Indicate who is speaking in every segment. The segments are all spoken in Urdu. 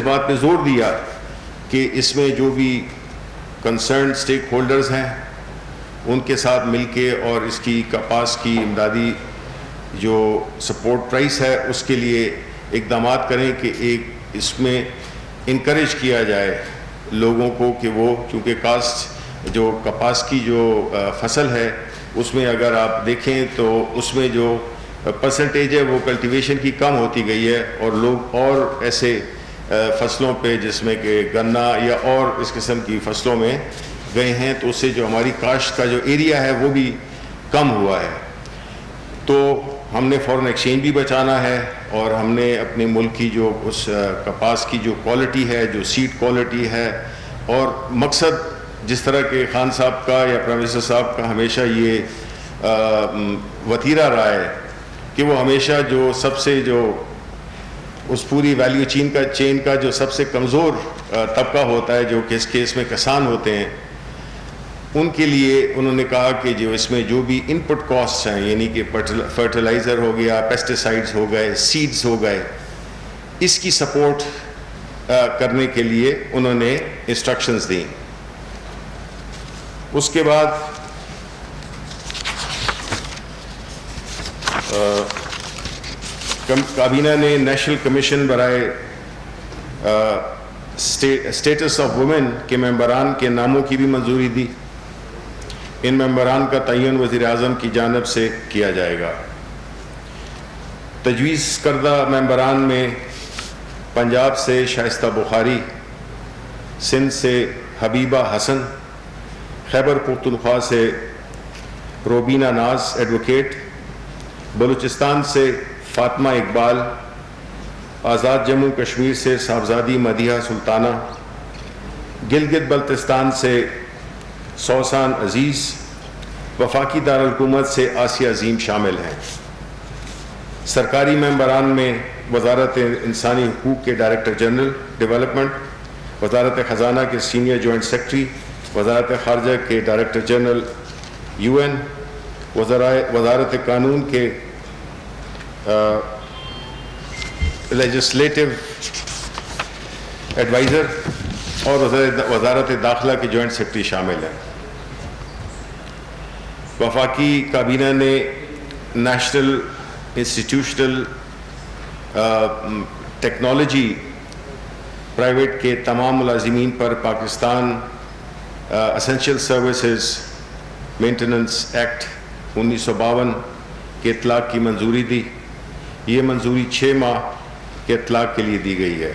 Speaker 1: بات پہ زور دیا کہ اس میں جو بھی کنسرن سٹیک ہولڈرز ہیں ان کے ساتھ مل کے اور اس کی کپاس کی امدادی جو سپورٹ پرائس ہے اس کے لیے اقدامات کریں کہ ایک اس میں انکریج کیا جائے لوگوں کو کہ وہ چونکہ کاسٹ جو کپاس کی جو فصل ہے اس میں اگر آپ دیکھیں تو اس میں جو پرسنٹیج ہے وہ کلٹیویشن کی کم ہوتی گئی ہے اور لوگ اور ایسے فصلوں پہ جس میں کہ گنا یا اور اس قسم کی فصلوں میں گئے ہیں تو اس سے جو ہماری کاشت کا جو ایریا ہے وہ بھی کم ہوا ہے. تو ہم نے فورن ایکسچینج بھی بچانا ہے اور ہم نے اپنے ملک کی جو اس کپاس کی جو کوالٹی ہے جو سیڈ کوالٹی ہے اور مقصد جس طرح کہ خان صاحب کا یا پرائم منسٹر صاحب کا ہمیشہ یہ وتیرہ رہا ہے کہ وہ ہمیشہ جو سب سے جو اس پوری ویلیو چین کا جو سب سے کمزور طبقہ ہوتا ہے جو کہ اس کیس میں کسان ہوتے ہیں ان کے لیے انہوں نے کہا کہ جو اس میں جو بھی ان پٹ کاسٹ ہیں یعنی کہ فرٹیلائزر ہو گیا پیسٹیسائڈز ہو گئے سیڈز ہو گئے اس کی سپورٹ کرنے کے لیے انہوں نے انسٹرکشنز دیں. اس کے بعد کابینہ نے نیشنل کمیشن برائے اسٹیٹس آف وومن کے ممبران کے ناموں کی بھی منظوری دی. ان ممبران کا تعین وزیر اعظم کی جانب سے کیا جائے گا. تجویز کردہ ممبران میں پنجاب سے شائستہ بخاری، سندھ سے حبیبہ حسن، خیبر پختونخوا سے روبینہ ناز ایڈوکیٹ، بلوچستان سے فاطمہ اقبال، آزاد جموں کشمیر سے صاحبزادی مدیحہ سلطانہ، گلگت بلتستان سے سوسان عزیز، وفاقی دارالحکومت سے آسیہ عظیم شامل ہیں. سرکاری ممبران میں وزارت انسانی حقوق کے ڈائریکٹر جنرل ڈیولپمنٹ، وزارت خزانہ کے سینئر جوائنٹ سیکرٹری، وزارت خارجہ کے ڈائریکٹر جنرل UN، وزارت قانون کے لیجسلیٹو ایڈوائزر اور وزارت داخلہ کے جوائنٹ سیکرٹری شامل ہیں. وفاقی کابینہ نے نیشنل انسٹیٹیوشنل ٹیکنالوجی پرائیویٹ کے تمام ملازمین پر Pakistan essential services maintenance act 1952 کے اطلاق کی منظوری دی. یہ منظوری 6 ماہ کے اطلاق کے لیے دی گئی ہے.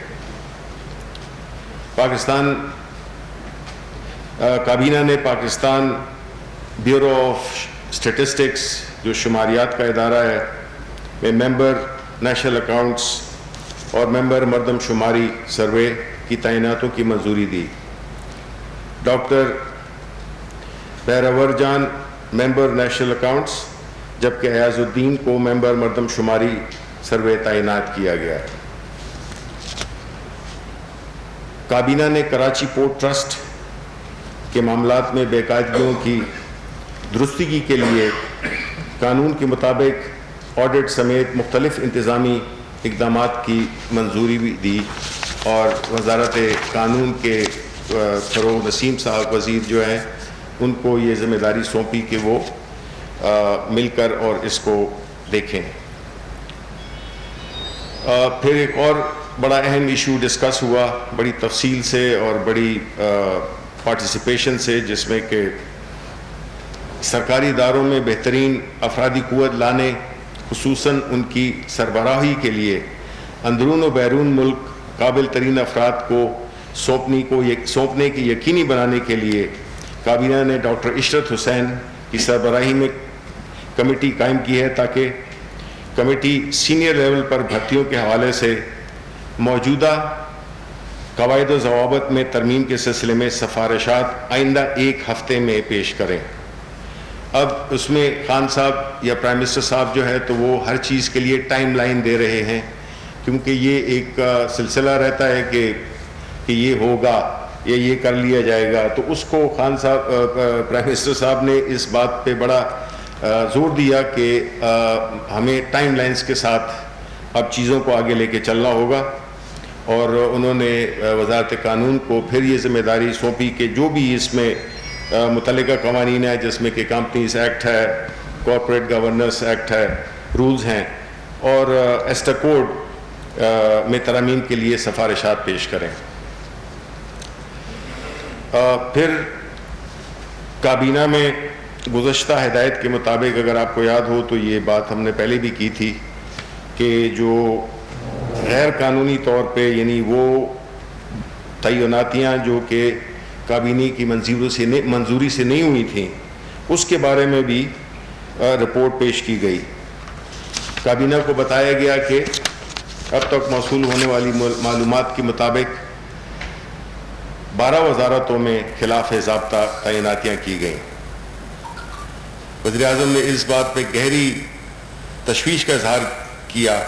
Speaker 1: کابینہ نے پاکستان بیورو آف اسٹیٹسٹکس جو شماریات کا ادارہ ہے میں ممبر نیشنل اکاؤنٹس اور ممبر مردم شماری سروے کی تعیناتوں کی منظوری دی. ڈاکٹر بہراور جان ممبر نیشنل اکاؤنٹس جبکہ ایاز الدین کو ممبر مردم شماری سروے تعینات کیا گیا ہے. کابینہ نے کراچی پورٹ ٹرسٹ کے معاملات میں بے قاعدگیوں کی درستگی کے لیے قانون کے مطابق آڈٹ سمیت مختلف انتظامی اقدامات کی منظوری بھی دی اور وزارت قانون کے فروغ نسیم صاحب وزیر جو ہیں ان کو یہ ذمہ داری سونپی کہ وہ مل کر اور اس کو دیکھیں. پھر ایک اور بڑا اہم ایشو ڈسکس ہوا بڑی تفصیل سے اور بڑی پارٹیسپیشن سے جس میں کہ سرکاری اداروں میں بہترین افرادی قوت لانے خصوصاً ان کی سربراہی کے لیے اندرون و بیرون ملک قابل ترین افراد کو سونپنے کی یقینی بنانے کے لیے کابینہ نے ڈاکٹر عشرت حسین کی سربراہی میں کمیٹی قائم کی ہے تاکہ کمیٹی سینئر لیول پر بھرتیوں کے حوالے سے موجودہ قواعد و ضوابط میں ترمیم کے سلسلے میں سفارشات آئندہ 1 ہفتے میں پیش کریں. اب اس میں خان صاحب یا پرائم منسٹر صاحب جو ہے تو وہ ہر چیز کے لیے ٹائم لائن دے رہے ہیں کیونکہ یہ ایک سلسلہ رہتا ہے کہ یہ ہوگا یا یہ کر لیا جائے گا. تو اس کو خان صاحب پرائم منسٹر صاحب نے اس بات پہ بڑا زور دیا کہ ہمیں ٹائم لائنز کے ساتھ اب چیزوں کو آگے لے کے چلنا ہوگا اور انہوں نے وزارت قانون کو پھر یہ ذمہ داری سونپی کہ جو بھی اس میں متعلقہ قوانین ہے، جس میں کہ کمپنیز ایکٹ ہے، کارپوریٹ گورننس ایکٹ ہے، رولز ہیں، اور ایسٹا کوڈ میں ترامیم کے لیے سفارشات پیش کریں۔ پھر کابینہ میں گزشتہ ہدایت کے مطابق اگر آپ کو یاد ہو تو یہ بات ہم نے پہلے بھی کی تھی کہ جو غیر قانونی طور پہ یعنی وہ تعیناتیاں جو کہ کابینی کی منظوری سے نہیں ہوئی تھیں، اس کے بارے میں بھی رپورٹ پیش کی گئی۔ کابینہ کو بتایا گیا کہ اب تک موصول ہونے والی معلومات کے مطابق 12 وزارتوں میں خلاف ضابطہ تعیناتیاں کی گئیں۔ وزیر اعظم نے اس بات پہ گہری تشویش کا اظہار کیا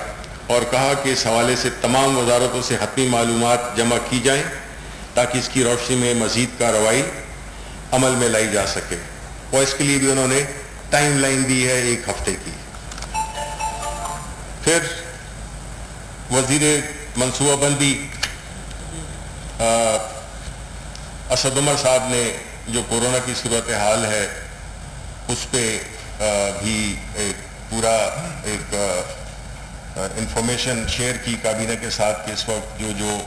Speaker 1: اور کہا کہ اس حوالے سے تمام وزارتوں سے حتمی معلومات جمع کی جائیں تاکہ اس کی روشنی میں مزید کارروائی عمل میں لائی جا سکے، اور اس کے لیے بھی انہوں نے ٹائم لائن دی ہے 1 ہفتے کی۔ پھر وزیر منصوبہ بندی اسد عمر صاحب نے جو کورونا کی صورتحال ہے اس پہ بھی ایک پورا انفارمیشن شیئر کی کابینہ کے ساتھ کہ اس وقت جو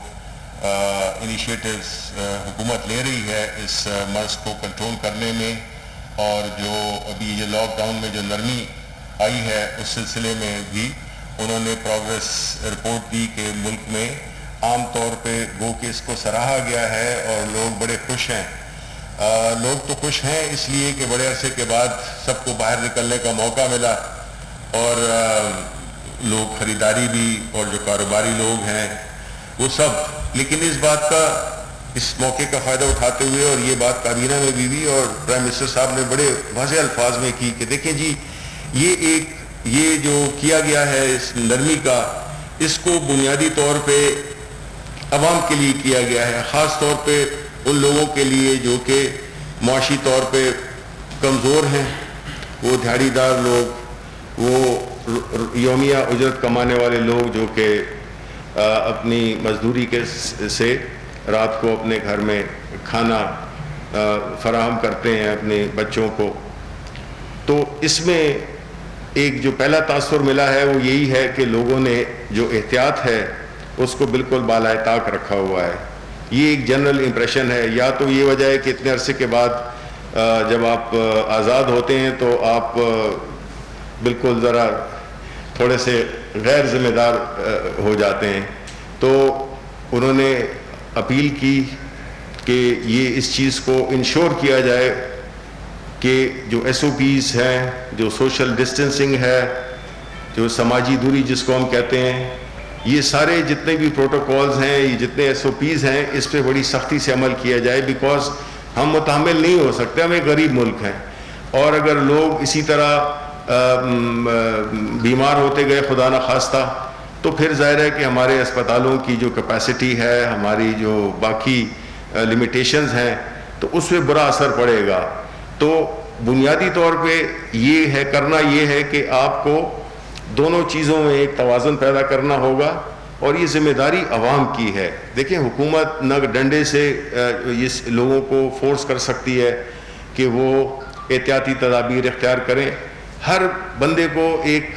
Speaker 1: انیشیٹیوز حکومت لے رہی ہے اس مرض کو کنٹرول کرنے میں، اور جو ابھی یہ لاک ڈاؤن میں جو نرمی آئی ہے اس سلسلے میں بھی انہوں نے پروگریس رپورٹ دی کہ ملک میں عام طور پہ گو کہ اس کو سراہا گیا ہے اور لوگ بڑے خوش ہیں۔ لوگ تو خوش ہیں اس لیے کہ بڑے عرصے کے بعد سب کو باہر نکلنے کا موقع ملا، اور لوگ خریداری بھی اور جو کاروباری لوگ ہیں وہ سب، لیکن اس بات کا اس موقع کا فائدہ اٹھاتے ہوئے، اور یہ بات کابینہ میں بھی اور پرائم منسٹر صاحب نے بڑے واضح الفاظ میں کی کہ دیکھیں جی یہ جو کیا گیا ہے اس نرمی کا، اس کو بنیادی طور پہ عوام کے لیے کیا گیا ہے، خاص طور پہ ان لوگوں کے لیے جو کہ معاشی طور پہ کمزور ہیں، وہ دھاڑی دار لوگ، وہ یومیہ اجرت کمانے والے لوگ جو کہ اپنی مزدوری سے رات کو اپنے گھر میں کھانا فراہم کرتے ہیں اپنے بچوں کو۔ تو اس میں ایک جو پہلا تاثر ملا ہے وہ یہی ہے کہ لوگوں نے جو احتیاط ہے اس کو بالکل بالائے طاق رکھا ہوا ہے۔ یہ ایک جنرل امپریشن ہے، یا تو یہ وجہ ہے کہ اتنے عرصے کے بعد جب آپ آزاد ہوتے ہیں تو آپ بالکل ذرا تھوڑے سے غیر ذمہ دار ہو جاتے ہیں، تو انہوں نے اپیل کی کہ یہ اس چیز کو انشور کیا جائے کہ جو ایس او پیز ہیں، جو سوشل ڈسٹینسنگ ہے، جو سماجی دوری جس کو ہم کہتے ہیں، یہ سارے جتنے بھی پروٹوکولز ہیں، یہ جتنے ایس او پیز ہیں، اس پہ بڑی سختی سے عمل کیا جائے، بیکاز ہم متحمل نہیں ہو سکتے، ہم ایک غریب ملک ہیں، اور اگر لوگ اسی طرح بیمار ہوتے گئے خدا نخواستہ تو پھر ظاہر ہے کہ ہمارے اسپتالوں کی جو کیپیسٹی ہے، ہماری جو باقی لمیٹیشنز ہیں، تو اس پہ برا اثر پڑے گا۔ تو بنیادی طور پہ یہ ہے کہ آپ کو دونوں چیزوں میں ایک توازن پیدا کرنا ہوگا، اور یہ ذمہ داری عوام کی ہے۔ دیکھیں حکومت نہ ڈنڈے سے اس لوگوں کو فورس کر سکتی ہے کہ وہ احتیاطی تدابیر اختیار کریں، ہر بندے کو ایک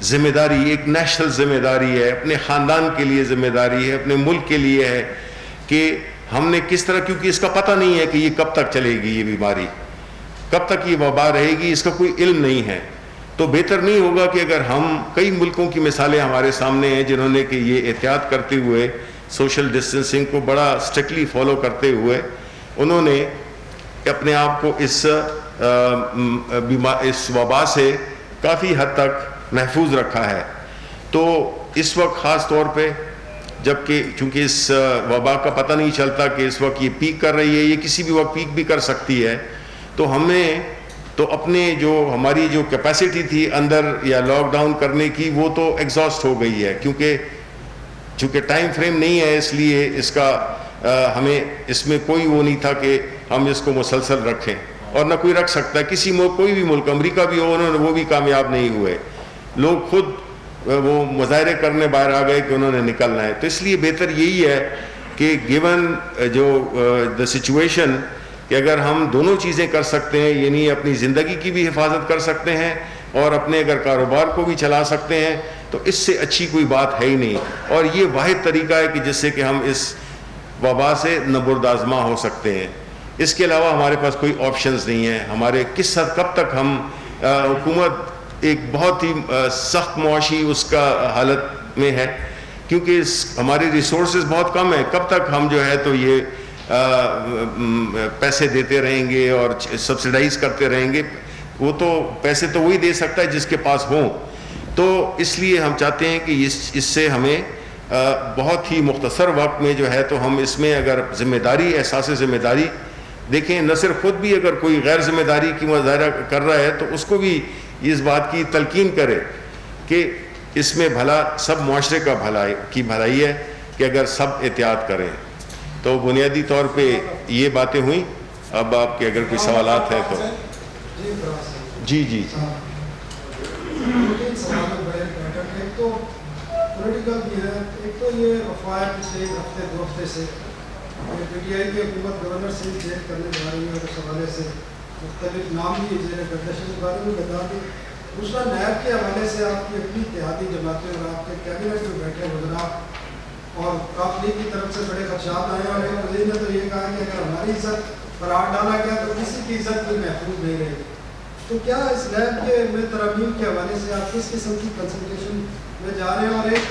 Speaker 1: ذمہ داری، ایک نیشنل ذمہ داری ہے، اپنے خاندان کے لیے ذمہ داری ہے، اپنے ملک کے لیے ہے کہ ہم نے کس طرح، کیونکہ اس کا پتہ نہیں ہے کہ یہ کب تک چلے گی، یہ بیماری کب تک یہ وبا رہے گی، اس کا کوئی علم نہیں ہے۔ تو بہتر نہیں ہوگا کہ اگر ہم، کئی ملکوں کی مثالیں ہمارے سامنے ہیں جنہوں نے کہ یہ احتیاط کرتے ہوئے، سوشل ڈسٹینسنگ کو بڑا اسٹرکٹلی فالو کرتے ہوئے، انہوں نے اپنے آپ کو اس وبا سے کافی حد تک محفوظ رکھا ہے۔ تو اس وقت خاص طور پہ جبکہ چونکہ اس وبا کا پتہ نہیں چلتا کہ اس وقت یہ پیک کر رہی ہے، یہ کسی بھی وقت پیک بھی کر سکتی ہے، تو ہمیں تو اپنے جو ہماری جو کیپیسٹی تھی اندر یا لاک ڈاؤن کرنے کی، وہ تو ایگزاسٹ ہو گئی ہے، چونکہ ٹائم فریم نہیں ہے، اس لیے اس کا ہمیں اس میں کوئی وہ نہیں تھا کہ ہم اس کو مسلسل رکھیں، اور نہ کوئی رکھ سکتا ہے۔ کسی ملک، کوئی بھی ملک، امریکہ بھی ہو، وہ بھی کامیاب نہیں ہوئے۔ لوگ خود وہ مظاہرے کرنے باہر آ گئے کہ انہوں نے نکلنا ہے. تو اس لیے بہتر یہی ہے کہ گیون جو دا سچویشن کہ اگر ہم دونوں چیزیں کر سکتے ہیں, یعنی اپنی زندگی کی بھی حفاظت کر سکتے ہیں اور اپنے اگر کاروبار کو بھی چلا سکتے ہیں, تو اس سے اچھی کوئی بات ہے ہی نہیں. اور یہ واحد طریقہ ہے کہ جس سے کہ ہم اس وبا سے نبردآزما ہو سکتے ہیں. اس کے علاوہ ہمارے پاس کوئی آپشنز نہیں ہیں. ہمارے کس حد کب تک ہم حکومت ایک بہت ہی سخت معاشی اس کا حالت میں ہے, کیونکہ ہماری ریسورسز بہت کم ہیں. کب تک ہم جو ہے تو یہ پیسے دیتے رہیں گے اور سبسیڈائز کرتے رہیں گے؟ وہ تو پیسے تو وہی دے سکتا ہے جس کے پاس ہوں. تو اس لیے ہم چاہتے ہیں کہ اس سے ہمیں بہت ہی مختصر وقت میں جو ہے تو ہم اس میں اگر ذمہ داری, احساس ذمہ داری دیکھیں, نہ صرف خود بھی اگر کوئی غیر ذمہ داری کی مظاہرہ کر رہا ہے تو اس کو بھی اس بات کی تلقین کرے کہ اس میں بھلا سب معاشرے کا بھلائی ہے کہ اگر سب احتیاط کریں. تو بنیادی طور پہ یہ باتیں ہوئیں. اب آپ کے اگر کوئی سوالات ہیں تو جی جی
Speaker 2: پولیٹیکل بھی ہے. ایک تو یہ افواہ پچھلے ایک ہفتے دو ہفتے سے پی ٹی آئی کی حکومت گورنر سے چیک کرنے جا رہی ہے اور اس حوالے سے مختلف نام بھی زیر گردش کے بارے میں بتا دیں. دوسرا نیب کے حوالے سے آپ کی اپنی اتحادی جماعتیں اور آپ کے کیبنٹ میں بیٹھے وزراء اور کاف لیگ کی طرف سے بڑے خدشات آئے, اور ایک وزیر نے تو یہ کہا کہ اگر ہماری عزت پر ہاتھ ڈالا گیا تو کسی کی عزت بھی محفوظ نہیں رہے گی. تو کیا اس نیب کے میں ترامیم کے حوالے سے آپ کس قسم کی کنسلٹیشن میں جا رہے ہیں؟ اور ایک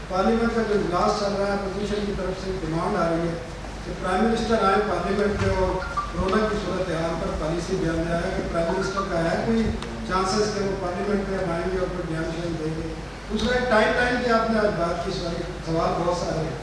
Speaker 2: پارلیمنٹ کا جو اجلاس چل رہا ہے, اپوزیشن کی طرف سے ڈیمانڈ آ رہی ہے کہ پرائم منسٹر آئے پارلیمنٹ میں اور کورونا کی صورتحال پر پالیسی بیان دیا ہے کہ پرائم منسٹر کا ہے کوئی چانسز کہ وہ پارلیمنٹ میں آئیں گے اور کوئی بیان شیان دیں گے. دوسرا ایک ٹائم لائن کی آپ نے آج بات کی, سوال بہت سارے ہیں.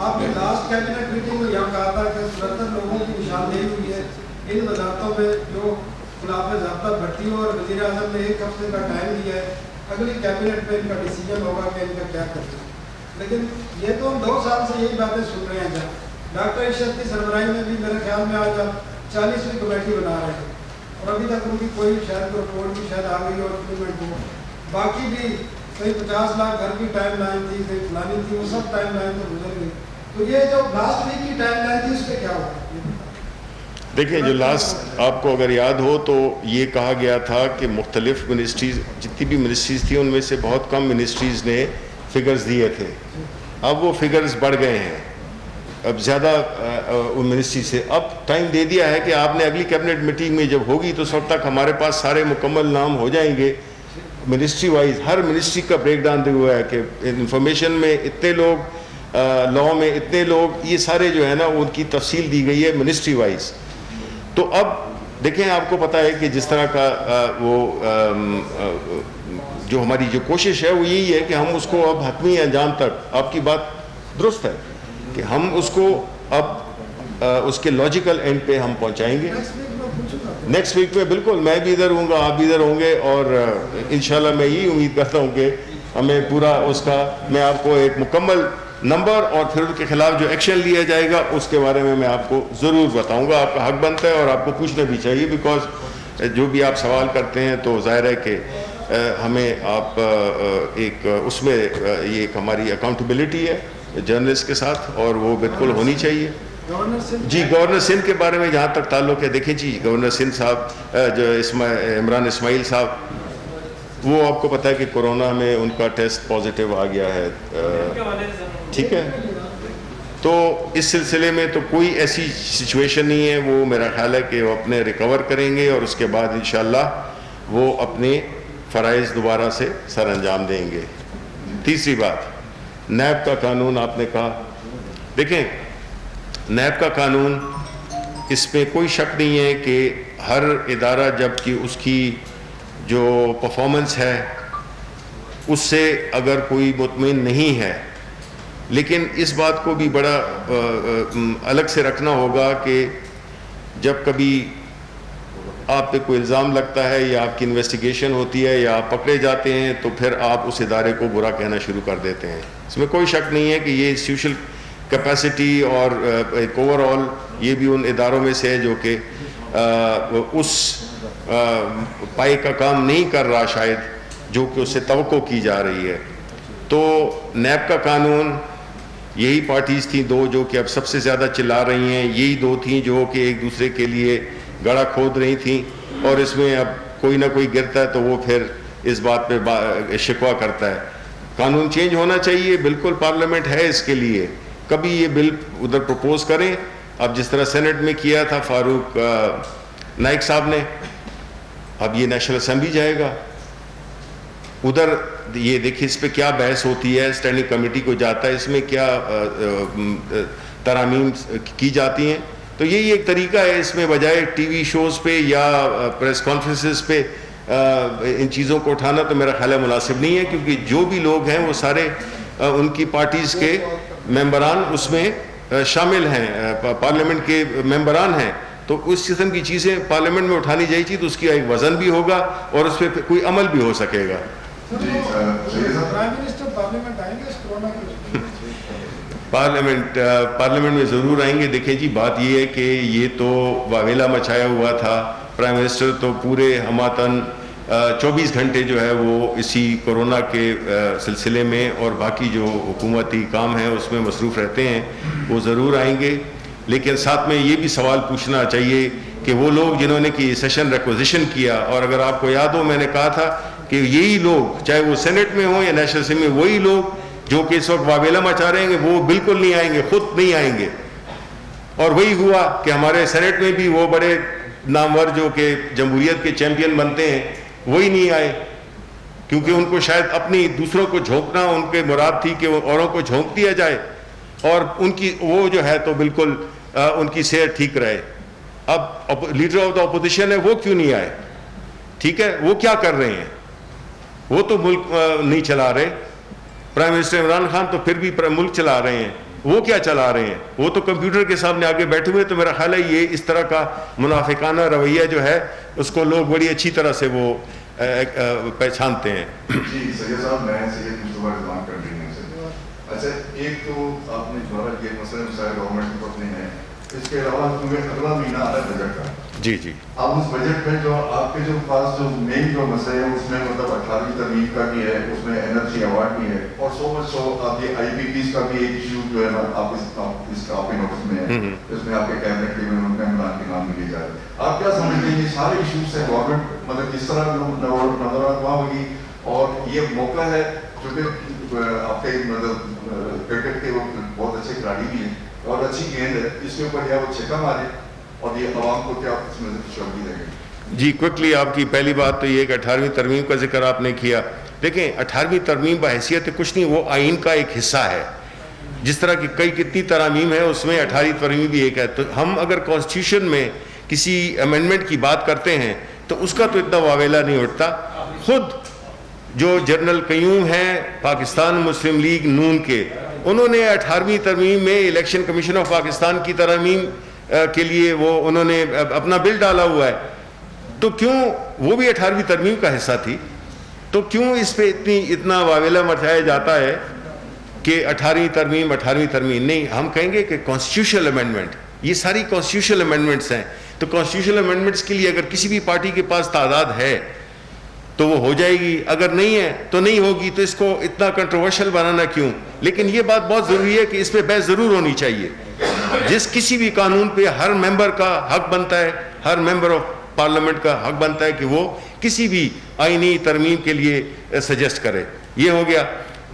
Speaker 2: آپ نے لاسٹ کیبنٹ میٹنگ میں یہاں کہا تھا کہ 77 لوگوں کی نشاندہی ہوئی ہے ان وزارتوں میں جو خلاف ضابطہ بھرتی ہو, اور وزیر اعظم نے ایک ہفتے کا ٹائم دیا ہے, اگلی کیبنٹ میں ان کا ڈیسیجن ہوگا کہ ان کا کیا کرنا ہے. لیکن یہ تو ہم 2 سال سے یہی باتیں سن رہے ہیں. ڈاکٹر ارشد کی سربراہی میں بھی میرے خیال میں آج آپ 40ویں کمیٹی بنا رہے ہیں, اور ابھی تک ان کی کوئی شاید رپورٹ بھی شاید آ گئی اور امپلیمنٹ ہو. باقی بھی کئی 50 لاکھ گھر کی ٹائم لائن تھی, کئی فلانی تھی, وہ سب ٹائم لائن تو گزر گئی. تو یہ جو لاسٹ ویک کی ٹائم لائن تھی اس پہ کیا ہوا؟
Speaker 1: دیکھیں, جو لاسٹ آپ کو اگر یاد ہو تو یہ کہا گیا تھا کہ مختلف منسٹریز, جتنی بھی منسٹریز تھیں ان میں سے بہت کم منسٹریز نے فگرز دیے تھے. اب وہ فگرز بڑھ گئے ہیں, اب زیادہ ان منسٹری سے اب ٹائم دے دیا ہے کہ آپ نے اگلی کیبنٹ میٹنگ میں جب ہوگی تو اس وقت تک ہمارے پاس سارے مکمل نام ہو جائیں گے منسٹری وائز. ہر منسٹری کا بریک ڈاؤن دیا ہوا ہے کہ انفارمیشن میں اتنے لوگ, لاء میں اتنے لوگ, یہ سارے جو ہے نا ان کی تفصیل دی گئی ہے منسٹری وائز. تو اب دیکھیں, آپ کو پتہ ہے کہ جس طرح کا جو ہماری جو کوشش ہے وہ یہی ہے کہ ہم اس کو اب حتمی انجام تک, آپ کی بات درست ہے کہ ہم اس کو اب اس کے لاجیکل اینڈ پہ ہم پہنچائیں گے نیکسٹ ویک میں. بالکل, میں بھی ادھر ہوں گا, آپ بھی ادھر ہوں گے, اور انشاءاللہ میں یہی امید کرتا ہوں کہ ہمیں پورا اس کا, میں آپ کو ایک مکمل نمبر اور پھر ان کے خلاف جو ایکشن لیا جائے گا اس کے بارے میں آپ کو ضرور بتاؤں گا. آپ کا حق بنتا ہے اور آپ کو پوچھنا بھی چاہیے, بیکاز جو بھی آپ سوال کرتے ہیں تو ظاہر ہے کہ ہمیں آپ ایک اس میں یہ ایک ہماری اکاؤنٹیبلٹی ہے جرنلسٹ کے ساتھ, اور وہ بالکل ہونی چاہیے. جی, گورنر سندھ کے بارے میں جہاں تک تعلق ہے, دیکھیں جی, گورنر سندھ صاحب جو عمران اسماعیل صاحب, وہ آپ کو پتہ ہے کہ کورونا میں ان کا ٹیسٹ پازیٹیو آ گیا ہے. ٹھیک ہے, تو اس سلسلے میں تو کوئی ایسی سچویشن نہیں ہے. وہ میرا خیال ہے کہ وہ اپنے ریکور کریں گے اور اس کے بعد انشاءاللہ وہ اپنے فرائض دوبارہ سے سر انجام دیں گے. تیسری بات, نیب کا قانون آپ نے کہا. دیکھیں, نیب کا قانون, اس میں کوئی شک نہیں ہے کہ ہر ادارہ جب کہ اس کی جو پرفارمنس ہے اس سے اگر کوئی مطمئن نہیں ہے, لیکن اس بات کو بھی بڑا الگ سے رکھنا ہوگا کہ جب کبھی آپ پہ کوئی الزام لگتا ہے یا آپ کی انویسٹیگیشن ہوتی ہے یا آپ پکڑے جاتے ہیں تو پھر آپ اس ادارے کو برا کہنا شروع کر دیتے ہیں. اس میں کوئی شک نہیں ہے کہ یہ انسٹیٹیوشنل کیپیسٹی اور ایک اوور آل یہ بھی ان اداروں میں سے ہے جو کہ اس پائے کا کام نہیں کر رہا شاید جو کہ اس سے توقع کی جا رہی ہے. تو نیب کا قانون یہی پارٹیز تھیں دو جو کہ اب سب سے زیادہ چلا رہی ہیں, یہی دو تھیں جو کہ ایک دوسرے کے لیے گڑھا کھود رہی تھیں, اور اس میں اب کوئی نہ کوئی گرتا ہے تو وہ پھر اس بات پہ شکوہ کرتا ہے. قانون چینج ہونا چاہیے, بالکل پارلیمنٹ ہے اس کے لیے. کبھی یہ بل ادھر پروپوز کریں, اب جس طرح سینٹ میں کیا تھا فاروق نائک صاحب نے, اب یہ نیشنل اسمبلی جائے گا ادھر. یہ دیکھیں اس پہ کیا بحث ہوتی ہے, اسٹینڈنگ کمیٹی کو جاتا ہے, اس میں کیا ترامیم کی جاتی ہیں. تو یہی ایک طریقہ ہے, اس میں بجائے ٹی وی شوز پہ یا پریس کانفرنسز پہ ان چیزوں کو اٹھانا تو میرا خیال ہے مناسب نہیں ہے, کیونکہ جو بھی لوگ ہیں وہ سارے ان کی پارٹیز کے ممبران اس میں شامل ہیں, پارلیمنٹ کے ممبران ہیں. تو اس قسم کی چیزیں پارلیمنٹ میں اٹھانی چاہیے تو اس کی ایک وزن بھی ہوگا اور اس پہ کوئی عمل بھی ہو سکے گا. پارلیمنٹ میں ضرور آئیں گے. دیکھیں جی بات یہ ہے کہ یہ تو واویلا مچایا ہوا تھا. پرائم منسٹر تو پورے ہماتن 24 گھنٹے جو ہے وہ اسی کورونا کے سلسلے میں اور باقی جو حکومتی کام ہیں اس میں مصروف رہتے ہیں. وہ ضرور آئیں گے, لیکن ساتھ میں یہ بھی سوال پوچھنا چاہیے کہ وہ لوگ جنہوں نے کہ یہ سیشن ریکوزیشن کیا, اور اگر آپ کو یاد ہو میں نے کہا تھا کہ یہی لوگ چاہے وہ سینٹ میں ہوں یا نیشنل اسمبلی میں, وہی لوگ جو کہ اس وقت واویلا مچا رہے ہیں وہ بالکل نہیں آئیں گے, خود نہیں آئیں گے. اور وہی ہوا کہ ہمارے سینٹ میں بھی وہ بڑے نامور جو کہ جمہوریت کے چیمپئن بنتے ہیں وہی نہیں آئے, کیونکہ ان کو شاید اپنی دوسروں کو جھونکنا ان کے مراد تھی کہ اوروں کو جھونک دیا جائے, اور ان کی وہ جو ہے تو بالکل ان کی صحت ٹھیک رہے. اب لیڈر آف دا اپوزیشن ہے وہ کیوں نہیں آئے؟ ٹھیک ہے, وہ کیا کر رہے ہیں؟ وہ تو ملک نہیں چلا رہے. پرائم منسٹر عمران خان تو پھر بھی ملک چلا رہے ہیں, وہ کیا چلا رہے ہیں؟ وہ تو کمپیوٹر کے سامنے آگے بیٹھے ہوئے. تو میرا خیال ہے یہ اس طرح کا منافقانہ رویہ جو ہے اس کو لوگ بڑی اچھی طرح سے وہ پہچانتے ہیں.
Speaker 3: جی سید صاحب, میں سید مصطفیٰ رضوان کر رہی ہوں. اچھا, ایک تو آپ نے جو ہے یہ مسئلہ مسائل گورنمنٹ کے پاس نہیں ہے, اس کے علاوہ کیونکہ اگلا مہینہ آ رہا ہے بجٹ کا.
Speaker 1: جی جی,
Speaker 3: اب اس بجٹ میں جو آپ کے جو پاس جو مین جو مسئلہ ہے اس میں مطلب 18ویں ترمیم کا بھی ہے, اس میں NRC ایوارڈ بھی ہے, اور آپ یہ IPPs کا بھی ایک ایشو جو ہے نا آپ اس کا آپ کے نوٹس میں ہے, اس میں آپ کے کیبنٹ کے ممبران کے نام لیے جا رہے ہیں. آپ کیا سمجھتے ہیں یہ سارے ایشوز سے گورنمنٹ مطلب کس طرح نظرات وہاں ہوگی, اور یہ موقع ہے چونکہ آپ کے مطلب کرکٹ کے وہ بہت اچھے کھلاڑی بھی ہیں اور اچھی گیند ہے, اس کے اوپر یا وہ چھکا مارے اور یہ عوام کو کیا اس میں شوقی لگے؟
Speaker 1: جی کوئکلی, آپ کی پہلی بات تو یہ کہ 18ویں ترمیم کا ذکر آپ نے کیا. دیکھیں 18ویں ترمیم بحیثیت کچھ نہیں, وہ آئین کا ایک حصہ ہے. جس طرح کی کتنی ترامیم ہے اس میں 18ویں ترمیم بھی ایک ہے. تو ہم اگر کانسٹیٹیوشن میں کسی امینڈمنٹ کی بات کرتے ہیں تو اس کا تو اتنا واویلا نہیں اٹھتا. خود جو جنرل قیوم ہیں پاکستان مسلم لیگ نون کے, انہوں نے 18ویں ترمیم میں الیکشن کمیشن آف پاکستان کی ترامیم کے لیے وہ انہوں نے اپنا بل ڈالا ہوا ہے. تو کیوں وہ بھی 18ویں ترمیم کا حصہ تھی, تو کیوں اس پہ اتنا واویلا مچایا جاتا ہے کہ 18ویں ترمیم نہیں. ہم کہیں گے کہ کانسٹیٹیوشنل امینڈمنٹ, یہ ساری کانسٹیٹیوشنل امینڈمنٹس ہیں. تو کانسٹیٹیوشنل امینڈمنٹس کے لیے اگر کسی بھی پارٹی کے پاس تعداد ہے تو وہ ہو جائے گی, اگر نہیں ہے تو نہیں ہوگی. تو اس کو اتنا کنٹروورشل بنانا کیوں؟ لیکن یہ بات بہت ضروری ہے کہ اس پہ بحث ضرور ہونی چاہیے. جس کسی بھی قانون پہ ہر ممبر کا حق بنتا ہے, ہر ممبر آف پارلیمنٹ کا حق بنتا ہے کہ وہ کسی بھی آئینی ترمیم کے لیے سجیسٹ کرے. یہ ہو گیا.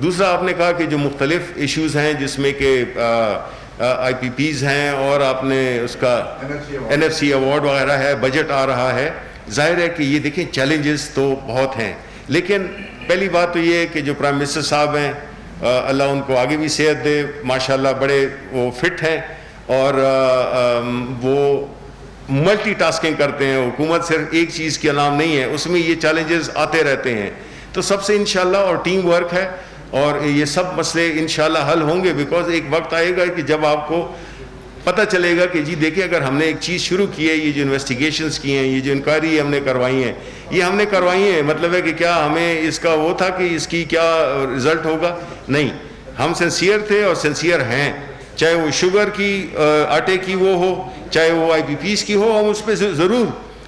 Speaker 1: دوسرا آپ نے کہا کہ جو مختلف ایشوز ہیں جس میں کہ IPPs ہیں اور آپ نے اس کا NFC ایوارڈ وغیرہ ہے, بجٹ آ رہا ہے. ظاہر ہے کہ یہ دیکھیں چیلنجز تو بہت ہیں, لیکن پہلی بات تو یہ ہے کہ جو پرائم منسٹر صاحب ہیں اللہ ان کو آگے بھی صحت دے, ماشاءاللہ بڑے وہ فٹ ہیں اور وہ ملٹی ٹاسکنگ کرتے ہیں. حکومت صرف ایک چیز کا نام نہیں ہے, اس میں یہ چیلنجز آتے رہتے ہیں. تو سب سے انشاءاللہ اور ٹیم ورک ہے اور یہ سب مسئلے انشاءاللہ حل ہوں گے. بیکاز ایک وقت آئے گا کہ جب آپ کو پتہ چلے گا کہ جی دیکھیں اگر ہم نے ایک چیز شروع کی ہے, یہ جو انویسٹیگیشنز کی ہیں, یہ جو انکوائری ہم نے کروائی ہیں, یہ ہم نے کروائی ہیں, مطلب ہے کہ کیا ہمیں اس کا وہ تھا کہ اس کی کیا رزلٹ ہوگا؟ نہیں, ہم سنسیئر تھے اور سنسیئر ہیں. چاہے وہ شوگر کی آٹے کی وہ ہو, چاہے وہ IPPs کی ہو, ہم اس پہ ضرور.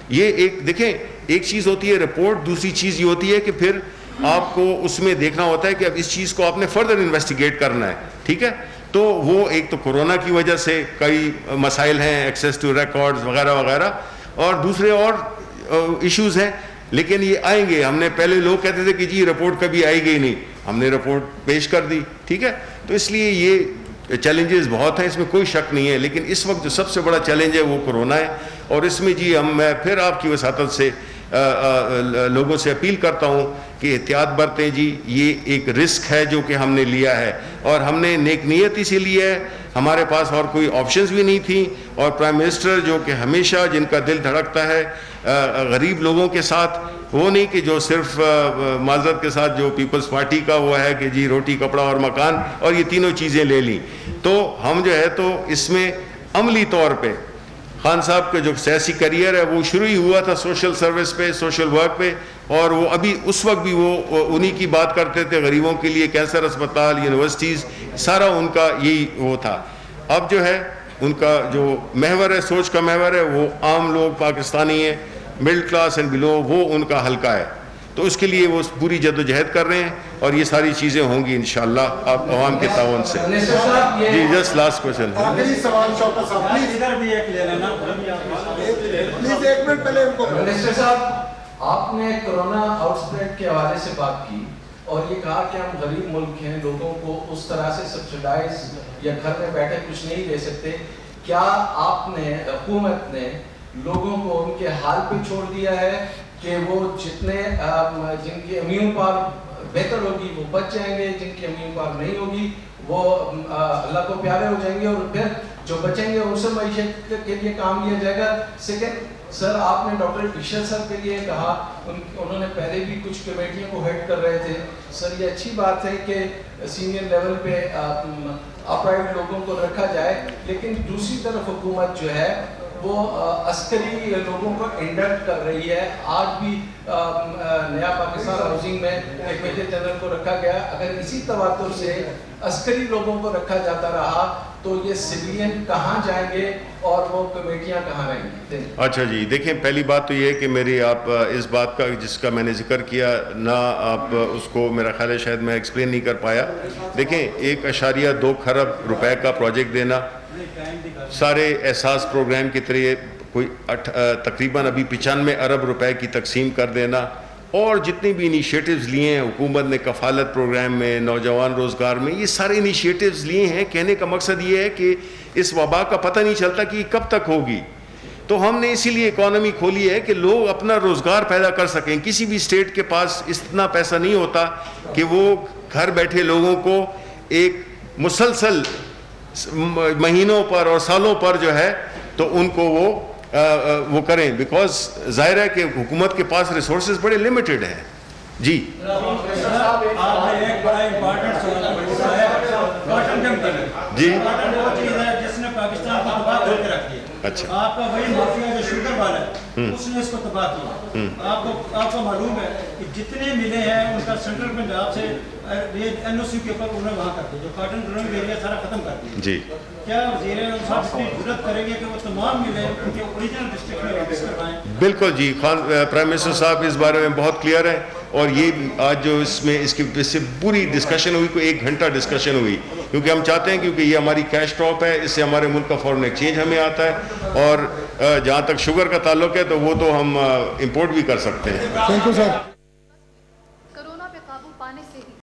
Speaker 1: یہ ایک دیکھیں ایک چیز ہوتی ہے رپورٹ, دوسری چیز یہ ہوتی ہے کہ پھر آپ کو اس میں دیکھنا ہوتا ہے کہ اب اس چیز کو آپ نے فردر انویسٹیگیٹ کرنا ہے, ٹھیک ہے. تو وہ ایک تو کورونا کی وجہ سے کئی مسائل ہیں, ایکسیس ٹو ریکارڈز وغیرہ وغیرہ, اور دوسرے اور ایشوز ہیں, لیکن یہ آئیں گے. ہم نے پہلے لوگ کہتے تھے کہ جی رپورٹ کبھی آئے گی نہیں, ہم نے رپورٹ پیش کر دی, ٹھیک ہے. تو اس لیے یہ چیلنجز بہت ہیں, اس میں کوئی شک نہیں ہے, لیکن اس وقت جو سب سے بڑا چیلنج ہے وہ کورونا ہے. اور اس میں جی میں پھر آپ کی وساطت سے لوگوں سے اپیل کرتا ہوں کہ احتیاط برتیں جی. یہ ایک رسک ہے جو کہ ہم نے لیا ہے, اور ہم نے نیک نیت اسی لیے ہے, ہمارے پاس اور کوئی آپشنز بھی نہیں تھیں. اور پرائم منسٹر جو کہ ہمیشہ جن کا دل دھڑکتا ہے غریب لوگوں کے ساتھ, وہ نہیں کہ جو صرف معذرت کے ساتھ جو پیپلز پارٹی کا وہ ہے کہ جی روٹی کپڑا اور مکان اور یہ تینوں چیزیں لے لیں. تو ہم جو ہے تو اس میں عملی طور پہ خان صاحب کا جو سیاسی کریئر ہے وہ شروع ہی ہوا تھا سوشل سروس پہ, سوشل ورک پہ, اور وہ ابھی اس وقت بھی وہ انہی کی بات کرتے تھے, غریبوں کے لیے کینسر اسپتال, یونیورسٹیز, سارا ان کا یہی وہ تھا. اب جو ہے ان کا جو محور ہے, سوچ کا محور ہے, وہ عام لوگ پاکستانی ہیں, مڈل کلاس اینڈ بلو, وہ ان کا حلقہ ہے. تو اس کے لیے وہ پوری جدوجہد کر رہے ہیں, اور یہ ساری چیزیں ہوں گی انشاءاللہ آپ عوام کے تعاون سے. جی جسٹ لاسٹ کوشچن.
Speaker 2: آخری سوال شوکت صاحب پلیز ایک منٹ پہلے ان کو.
Speaker 4: منسٹر صاحب, آپ نے کرونا آؤٹ بریک کے حوالے سے بات کی اور یہ کہا کہ ہم غریب ملک ہیں, لوگوں کو اس طرح سے سبسڈائز یا گھر میں بیٹھے کچھ نہیں دے سکتے. کیا آپ نے, حکومت نے لوگوں کو ان کے حال پہ چھوڑ دیا ہے کہ وہ جتنے جن کی امیون پاور بہتر ہوگی وہ بچ جائیں گے, جن کی امیون پاور نہیں ہوگی وہ اللہ کو پیارے ہو جائیں گے, اور پھر جو بچیں گے ان سے معیشت کے لیے کام لیا جائے گا؟ سیکنڈ سر, آپ نے ڈاکٹر اشر سر کے لیے کہا, انہوں نے پہلے بھی کچھ کمیٹیوں کو ہیڈ کر رہے تھے. سر یہ اچھی بات ہے کہ سینئر لیول پہ اپرائٹ لوگوں کو رکھا جائے, لیکن دوسری طرف حکومت جو ہے وہ عسکری لوگوں کو انڈکٹ کر رہی ہے. آج بھی نیا پاکستان ہاؤسنگ میں ایک میجر جنرل کو رکھا گیا. اگر اسی تواتر سے عسکری لوگوں کو رکھا جاتا رہا تو یہ سویلین کہاں جائیں گے اور وہ کمیٹیاں کہاں رہیں گی؟
Speaker 1: اچھا جی, دیکھیں پہلی بات تو یہ ہے کہ میری آپ اس بات کا جس کا میں نے ذکر کیا نہ آپ اس کو میرا خیال ہے شاید میں ایکسپلین نہیں کر پایا. دیکھیں 1.2 کھرب روپے کا پروجیکٹ دینا, سارے احساس پروگرام کے ذریعے کوئی تقریباً ابھی 95 ارب روپے کی تقسیم کر دینا, اور جتنے بھی انیشیٹوز لیے ہیں حکومت نے کفالت پروگرام میں, نوجوان روزگار میں, یہ سارے انیشیٹوز لیے ہیں. کہنے کا مقصد یہ ہے کہ اس وبا کا پتہ نہیں چلتا کہ یہ کب تک ہوگی. تو ہم نے اسی لیے اکانومی کھولی ہے کہ لوگ اپنا روزگار پیدا کر سکیں. کسی بھی اسٹیٹ کے پاس اتنا پیسہ نہیں ہوتا کہ وہ گھر بیٹھے لوگوں کو ایک مسلسل مہینوں پر اور سالوں پر جو ہے تو ان کو وہ کریں, بیکاز ظاہر ہے کہ حکومت کے پاس ریسورسز بڑے لمیٹڈ ہیں. جی جی
Speaker 5: جس نے پاکستان کو تباہ کر کے رکھ دیا.
Speaker 1: اچھا,
Speaker 5: آپ کا وہی مافیا جو شوگر والا ہے اس نے اس کو تباہ کیا. آپ کو معلوم ہے کہ جتنے ملے ہیں ان کا سینٹرل پنجاب سے این او سی کے اوپر انہوں نے وہاں کر دیا, جو کاٹن گرونگ ایریا سارا ختم کر دیا.
Speaker 1: جی
Speaker 5: کیا وزیر اعظم صاحب اتنی جرات کریں گے کہ وہ تمام ملے ان کے اوریجنل ڈسٹرکٹ میں واپس کروائیں؟
Speaker 1: بالکل جی, پرائم منسٹر صاحب اس بارے میں بہت کلیئر ہیں, اور یہ آج جو اس میں اس کی سے پوری ڈسکشن ہوئی, کوئی 1 گھنٹہ ڈسکشن ہوئی, کیونکہ ہم چاہتے ہیں کیونکہ یہ ہماری کیش ڈراپ ہے, اس سے ہمارے ملک کا فورن ایکسچینج ہمیں آتا ہے, اور جہاں تک شوگر کا تعلق ہے تو وہ تو ہم امپورٹ بھی کر سکتے ہیں.
Speaker 2: Thank you sir.